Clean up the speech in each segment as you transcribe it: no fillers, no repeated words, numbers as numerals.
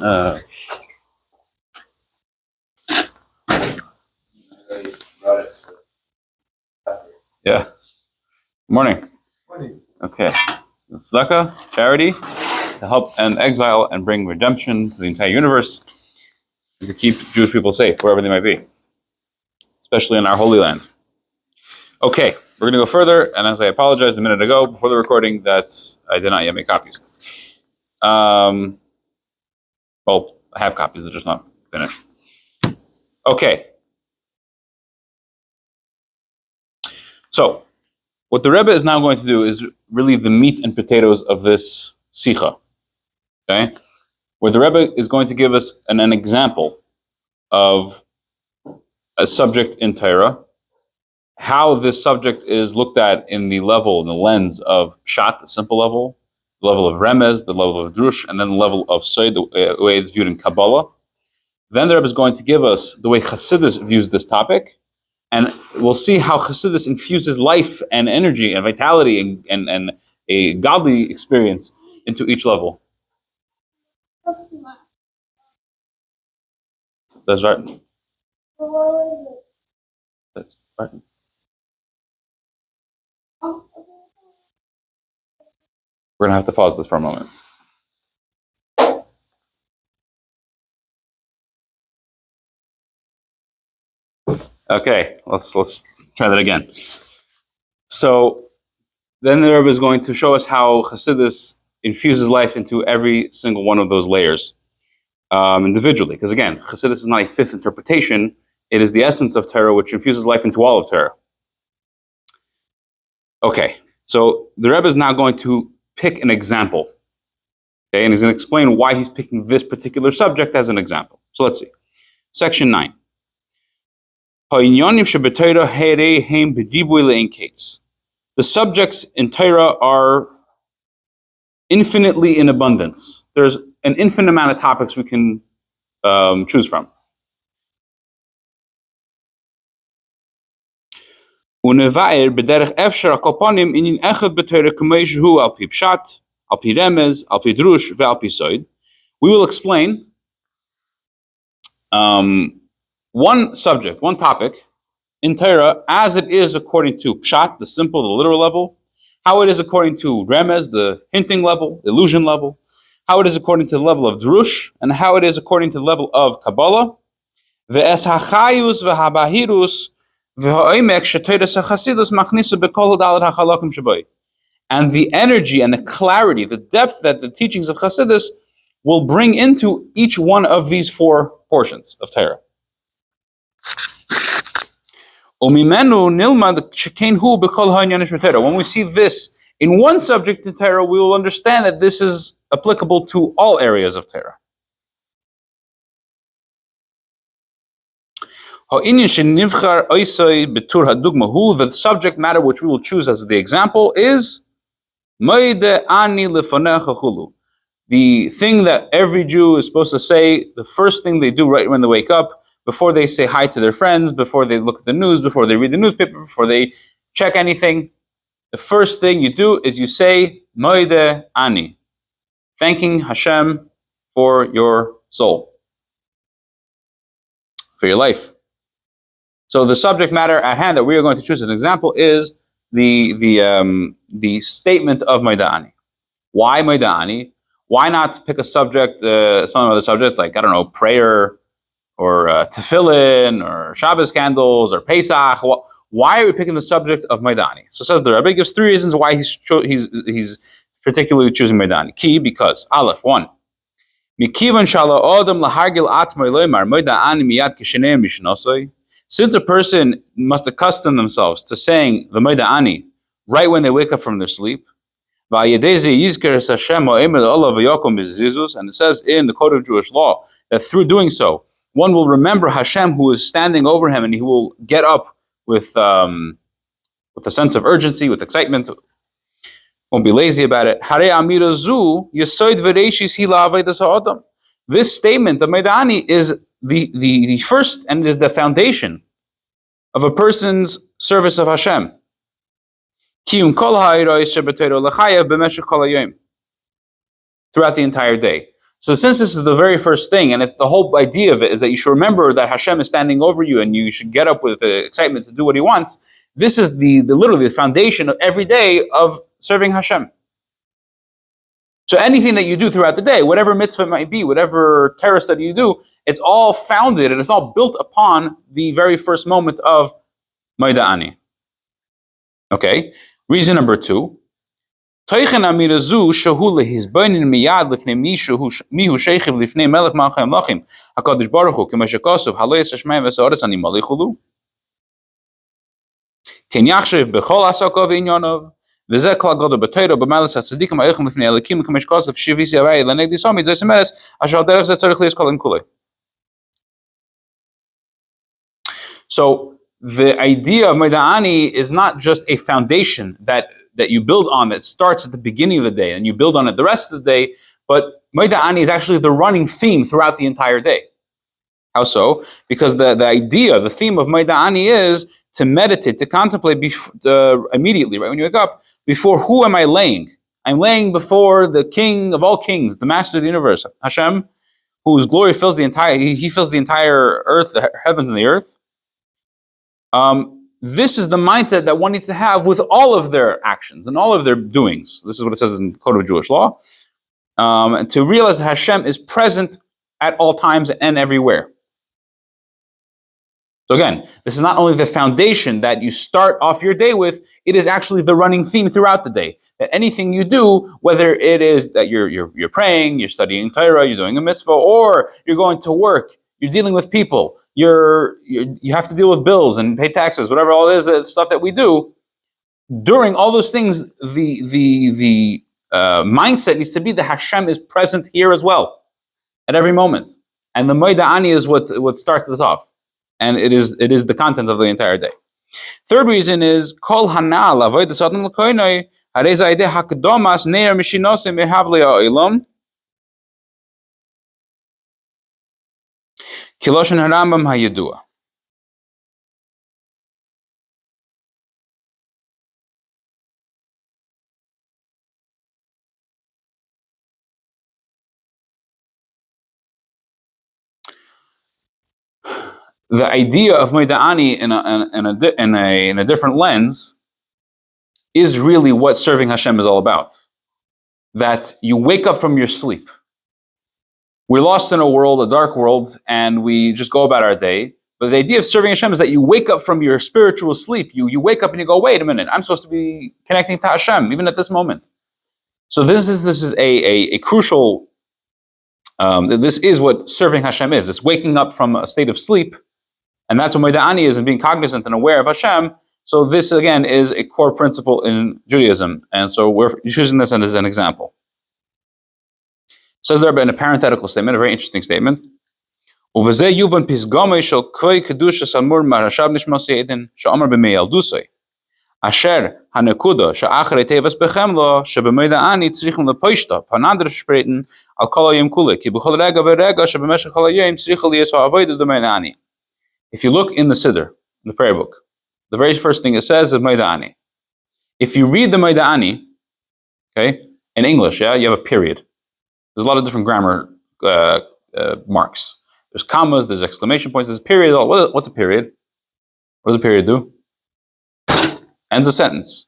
Uh, yeah. Morning. Okay. Tzedakah, charity, to help end exile and bring redemption to the entire universe, and to keep Jewish people safe wherever they might be, especially in our Holy Land. Okay, we're going to go further, and as I apologized a minute ago before the recording that I did not yet make copies. Well, I have copies, they're just not finished. Okay. So, what the Rebbe is now going to do is really the meat and potatoes of this Sikha. Okay? Where the Rebbe is going to give us an example of a subject in Torah, how this subject is looked at in the lens of Pshat, the simple level, the level of Remez, the level of Drush, and then the level of Soid, the way it's viewed in Kabbalah. Then the Rebbe is going to give us the way Chassidus views this topic, and we'll see how Chassidus infuses life and energy and vitality and a godly experience into each level. That's right. That's right. We're gonna have to pause this for a moment. Okay, let's try that again. So then the Rebbe is going to show us how Chassidus infuses life into every single one of those layers individually. Because again, Chassidus is not a fifth interpretation; it is the essence of Torah, which infuses life into all of Torah. Okay, so the Rebbe is now going to pick an example. Okay, and he's going to explain why he's picking this particular subject as an example. So let's see. Section 9. The subjects in Torah are infinitely in abundance. There's an infinite amount of topics we can choose from. We will explain one subject, one topic in Torah as it is according to Pshat, the simple, the literal level, how it is according to Remez, the hinting level, illusion level, how it is according to the level of Drush, and how it is according to the level of Kabbalah, ve'es hachayus ve'habahirus ve'oimek shetoides hachassidus machnisa b'kol dalet hachalakim shabai. And the energy and the clarity, the depth that the teachings of Chassidus will bring into each one of these four portions of Torah. When we see this in one subject in Torah, we will understand that this is applicable to all areas of Torah. The subject matter which we will choose as the example is the thing that every Jew is supposed to say, the first thing they do right when they wake up, before they say hi to their friends, before they look at the news, before they read the newspaper, before they check anything, the first thing you do is you say, Moide Ani, thanking Hashem for your soul, for your life. So the subject matter at hand that we are going to choose as an example is the statement of Moide Ani. Why Moide Ani? Why not pick a subject, some other subject, like, I don't know, prayer, or tefillin, or Shabbos candles, or Pesach? Why are we picking the subject of Moide Ani? So says the Rebbe, gives three reasons why he's particularly choosing Moide Ani. Key, because, Aleph, one, since a person must accustom themselves to saying the Moide Ani right when they wake up from their sleep, and it says in the Code of Jewish Law that through doing so, one will remember Hashem who is standing over him, and he will get up with a sense of urgency, with excitement, won't be lazy about it. This statement, the Moide Ani, is the first and is the foundation of a person's service of Hashem. Throughout the entire day. So since this is the very first thing, and it's the whole idea of it is that you should remember that Hashem is standing over you and you should get up with excitement to do what he wants, this is the literally the foundation of every day of serving Hashem. So anything that you do throughout the day, whatever mitzvah it might be, whatever Torah study you do, it's all founded and it's all built upon the very first moment of Moed Ani. Okay, reason number 2. Toichen amira zu shehu lehizbonin miyad lifnei mihu sheikhiv lifnei melech malchei amlachim HaKadosh Baruch Hu k'ma shekosov halo yis hashmayim v'sa'aretz ani malichulu ken yachshev b'chol asakov v'inyanov v'zeh kol gadol b'Torah b'malas hatzadikim ha'eichim lifnei elikim k'ma shekosov shivis yavai l'negdi somid zeh semeres asher al derech zeh tzarich liyis kol en kulei. So the idea of Moed Ani is not just a foundation that you build on that starts at the beginning of the day and you build on it the rest of the day, but Moed Ani is actually the running theme throughout the entire day. How so? Because the idea, the theme of Moed Ani is to meditate, to contemplate immediately, right when you wake up, before who am I laying? I'm laying before the King of all kings, the Master of the universe, Hashem, whose glory fills the entire, he fills the entire earth, the heavens and the earth. This is the mindset that one needs to have with all of their actions and all of their doings. This is what it says in the Code of Jewish Law. And to realize that Hashem is present at all times and everywhere. So again, this is not only the foundation that you start off your day with, it is actually the running theme throughout the day. That anything you do, whether it is that you're praying, you're studying Torah, you're doing a mitzvah, or you're going to work, you're dealing with people, you have to deal with bills and pay taxes, whatever all it is, the stuff that we do. During all those things, the mindset needs to be that Hashem is present here as well, at every moment. And the Moed Ani is what starts this off. And it is the content of the entire day. Third reason is Kol Hanal Avodas Adam L'Koinoi Harei Zaydeh Hakdomas Neir Mishinosim Mehavli Ha'olam Kiloshen Harambam Hayedua. The idea of Moed Ani in a different lens is really what serving Hashem is all about. That you wake up from your sleep. We're lost in a world, a dark world, and we just go about our day. But the idea of serving Hashem is that you wake up from your spiritual sleep. You wake up and you go, wait a minute, I'm supposed to be connecting to Hashem, even at this moment. So this is a crucial, this is what serving Hashem is. It's waking up from a state of sleep. And that's what Moed Ani is, and being cognizant and aware of Hashem. So this, again, is a core principle in Judaism. And so we're choosing this as an example. It says there in a parenthetical statement, a very interesting statement. Asher hanekuda she'achrei tevas bechemlo shebemoed ani tzrichim lepoishta panandr spreiten al kol hayom kule ki b'chol rega v'rega shebemeshech kol hayom tzricha liyas ha'avodah d'moed ani. If you look in the Siddur, in the prayer book, the very first thing it says is Moed Ani. If you read the Moed Ani, okay, in English, yeah, you have a period. There's a lot of different grammar marks. There's commas, there's exclamation points, there's a period. What's a period? What does a period do? Ends a sentence.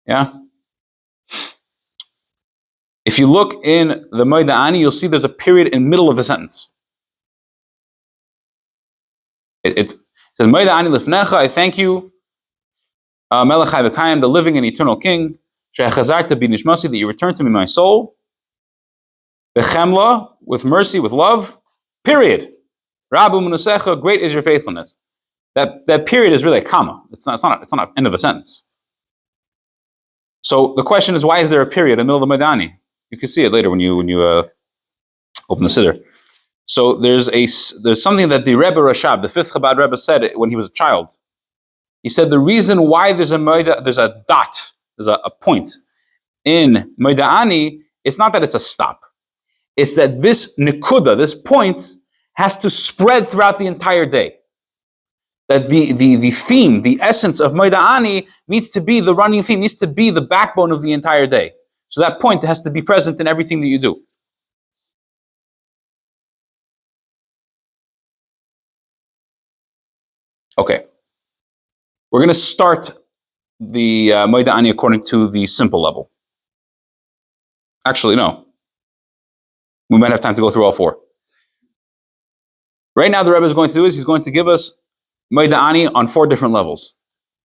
Yeah? If you look in the Moed Ani, you'll see there's a period in the middle of the sentence. It says, Moed Ani lifnecha, I thank you, Melech Chai V'Kayim, the living and eternal King, she'achazarta b'nishmasi, that you returned to me my soul, B'chemla, with mercy, with love, period. Rabu Munusecha, great is your faithfulness. That period is really a comma. It's not an end of a sentence. So the question is, why is there a period in the middle of the Moed Ani? You can see it later when you open the Siddur. So there's something that the Rebbe Rashab, the fifth Chabad Rebbe, said when he was a child. He said the reason why there's a dot, there's a point in Moed Ani, it's not that it's a stop. It's that this nekuda, this point, has to spread throughout the entire day. That the theme, the essence of Moed Ani needs to be the running theme, needs to be the backbone of the entire day. So that point has to be present in everything that you do. Okay. We're going to start the Moida Ani according to the simple level. Actually, no. We might have time to go through all four. Right now, the Rebbe is going to do is he's going to give us Moida Ani on 4 different levels.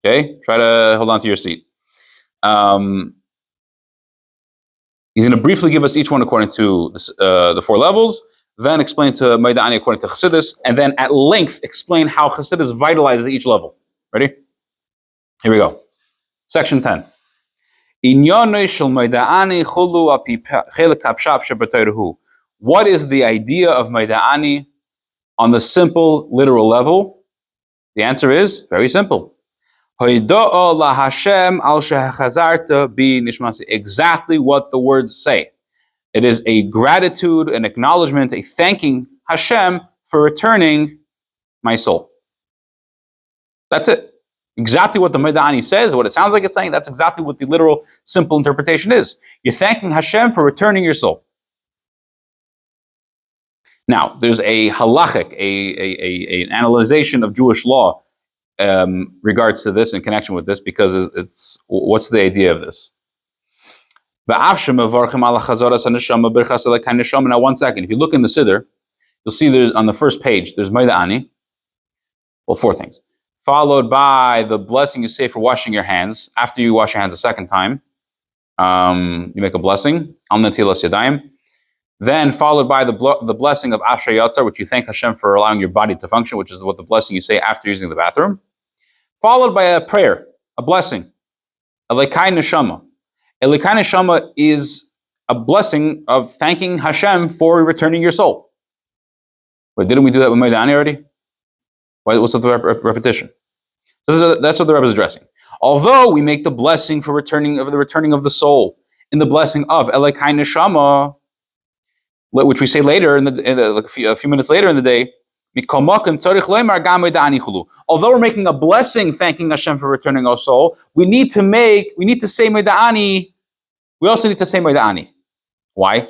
Okay? Try to hold on to your seat. He's going to briefly give us each one according to the 4 levels, then explain to Moida Ani according to Chassidus, and then at length explain how Chassidus vitalizes each level. Ready? Here we go. Section 10. What is the idea of Moida Ani on the simple, literal level? The answer is very simple. Exactly what the words say. It is a gratitude, an acknowledgement, a thanking Hashem for returning my soul. That's it. Exactly what the Moida Ani says, what it sounds like it's saying, that's exactly what the literal, simple interpretation is. You're thanking Hashem for returning your soul. Now, there's a halachic, an analyzation of Jewish law regards to this in connection with this, because it's what's the idea of this? Now, 1 second. If you look in the Siddur, you'll see there's on the first page, there's Moida Ani. Well, 4 things. Followed by the blessing you say for washing your hands. After you wash your hands a second time, you make a blessing. Al netilas yadayim. Then followed by the blessing of Asher Yatzar, which you thank Hashem for allowing your body to function, which is what the blessing you say after using the bathroom. Followed by a prayer, a blessing. Elikai neshama. Elikai neshama is a blessing of thanking Hashem for returning your soul. Wait, didn't we do that with Moida Ani already? What's the repetition? That's what the Rebbe is addressing. Although we make the blessing for returning of the soul in the blessing of Elikai neshama, which we say later a few minutes later in the day. Although we're making a blessing thanking Hashem for returning our soul, we need to say Moida Ani. We also need to say Moida Ani. Why?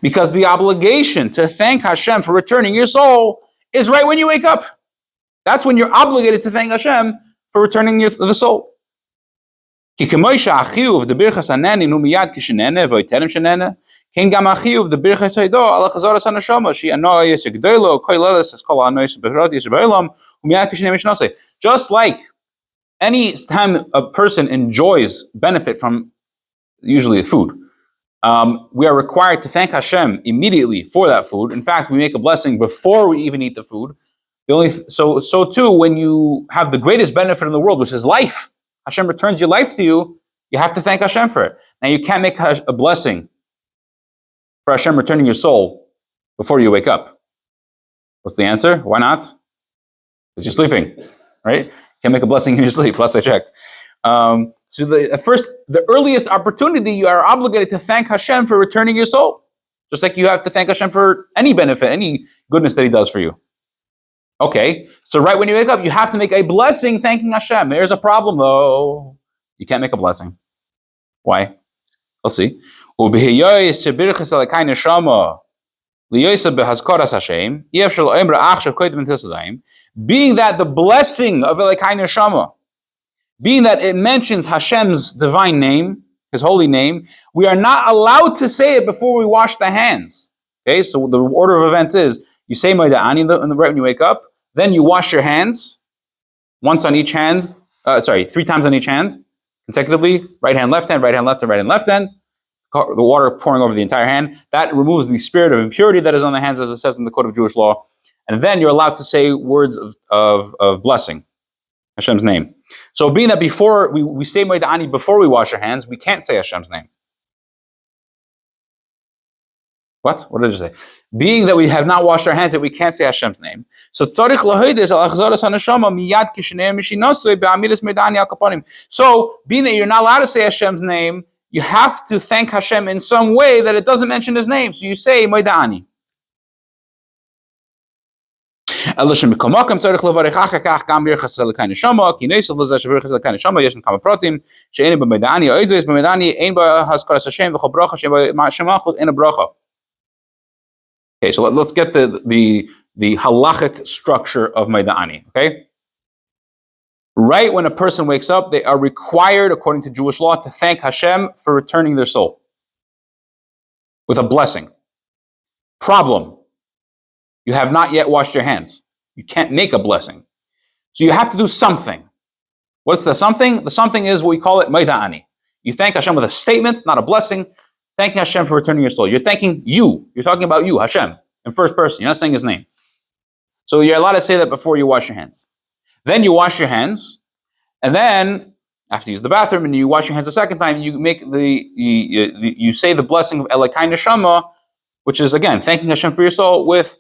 Because the obligation to thank Hashem for returning your soul is right when you wake up. That's when you're obligated to thank Hashem for returning the soul. Just like any time a person enjoys benefit from usually food, we are required to thank Hashem immediately for that food. In fact, we make a blessing before we even eat the food. So too, when you have the greatest benefit in the world, which is life, Hashem returns your life to you, you have to thank Hashem for it. Now, you can't make a blessing for Hashem returning your soul before you wake up. What's the answer? Why not? Because you're sleeping, right? You can't make a blessing in your sleep, plus I checked. So the earliest opportunity, you are obligated to thank Hashem for returning your soul. Just like you have to thank Hashem for any benefit, any goodness that He does for you. Okay, so right when you wake up, you have to make a blessing thanking Hashem. There's a problem though. You can't make a blessing. Why? Let's see. Being that the blessing of Elikai Neshama, being that it mentions Hashem's divine name, His holy name, we are not allowed to say it before we wash the hands. Okay, so the order of events is, you say Moida Ani right when you wake up, then you wash your hands, once on each hand, 3 times on each hand, consecutively, right hand, left hand, right hand, left hand, right hand, left hand, the water pouring over the entire hand. That removes the spirit of impurity that is on the hands, as it says in the Code of Jewish Law. And then you're allowed to say words of blessing, Hashem's name. So being that before we say Moida Ani before we wash our hands, we can't say Hashem's name. What? What did you say? Being that we have not washed our hands, that we can't say Hashem's name. So tzarich lahoides al achzaras haneshama miyad kishnei mishinosei be'amidas Moida Ani al kapanim. So being that you're not allowed to say Hashem's name, you have to thank Hashem in some way that it doesn't mention His name. So you say Moida Ani. Elishem b'komakim tzarich levarich achar kach gam birchas elikai neshama ki neisel lezeh shebirchas elikai neshama yeshn kama pratim she'ein b'Moida Ani oidzos b'Moida Ani ein b'haskaras Hashem v'chol bracha she'en b'shemachut ein bracha. Okay, so let's get the halachic structure of Maida'ani, okay? Right when a person wakes up, they are required, according to Jewish law, to thank Hashem for returning their soul with a blessing. Problem: you have not yet washed your hands. You can't make a blessing. So you have to do something. What's the something? The something is what we call it Maida'ani. You thank Hashem with a statement, not a blessing, thanking Hashem for returning your soul. You're thanking you. You're talking about you, Hashem, in first person. You're not saying his name. So you're allowed to say that before you wash your hands. Then you wash your hands, and then after you use the bathroom and you wash your hands a second time, you make you say the blessing of Elokai Neshama, which is again thanking Hashem for your soul with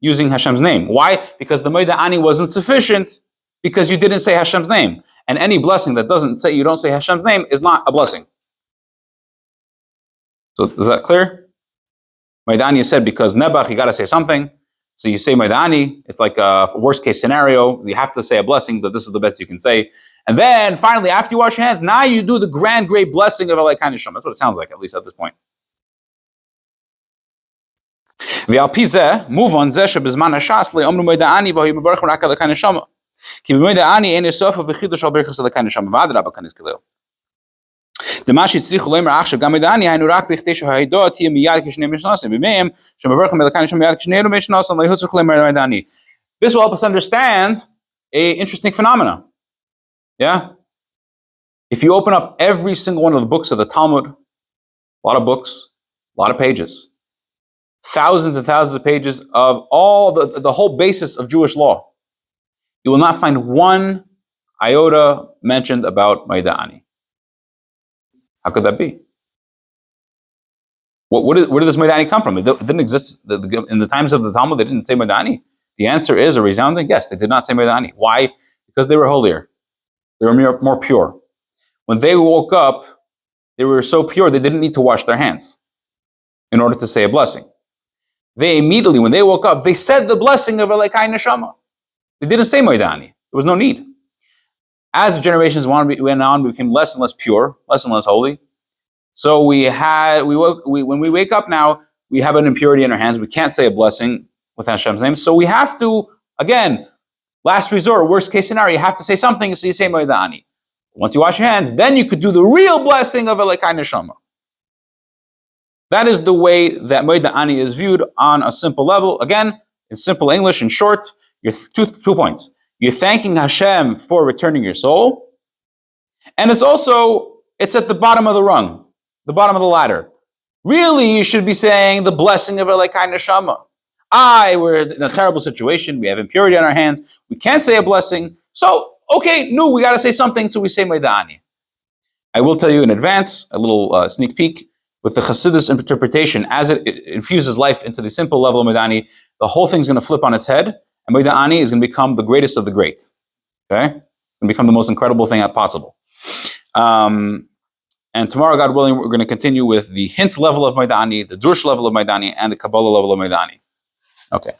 using Hashem's name. Why? Because the Maida'ani wasn't sufficient because you didn't say Hashem's name. And any blessing that you don't say Hashem's name is not a blessing. So is that clear? Maida'ani said because Nebach, you got to say something. So you say Maida'ani, it's like a worst case scenario. You have to say a blessing, but this is the best you can say. And then finally, after you wash your hands, now you do the grand, great blessing of Elokai Neshama. That's what it sounds like, at least at this point. Move on. This will also help us understand an interesting phenomena. Yeah? If you open up every single one of the books of the Talmud, a lot of books, a lot of pages, thousands and thousands of pages of all the whole basis of Jewish law, you will not find one iota mentioned about Maida'ani. How could that be? Where did this Maida'ani come from? It didn't exist in the times of the Talmud. They didn't say Maida'ani. The answer is a resounding yes. They did not say Maida'ani. Why? Because they were holier. They were more pure. When they woke up, they were so pure they didn't need to wash their hands in order to say a blessing. They immediately, when they woke up, they said the blessing of Elokai Neshama. They didn't say Maida'ani. There was no need. As the generations went on, we became less and less pure, less and less holy. So when we wake up now, we have an impurity in our hands. We can't say a blessing with Hashem's name. So we have to, again, last resort, worst case scenario, you have to say something, so you say Maida'ani. Once you wash your hands, then you could do the real blessing of Elokai Neshama. That is the way that Maida'ani is viewed on a simple level. Again, in simple English, in short, you're two points. You're thanking Hashem for returning your soul. And it's at the bottom of the rung, the bottom of the ladder. Really, you should be saying the blessing of Elokai Neshama. We're in a terrible situation. We have impurity on our hands. We can't say a blessing. So, okay, we got to say something, so we say Maida'ani. I will tell you in advance, a little sneak peek, with the Chassidus interpretation, as it infuses life into the simple level of Maida'ani, the whole thing's going to flip on its head. And Maida'ani is going to become the greatest of the great. Okay? It's going to become the most incredible thing possible. And tomorrow, God willing, we're going to continue with the hint level of Maida'ani, the Drush level of Maida'ani, and the Kabbalah level of Maida'ani. Okay.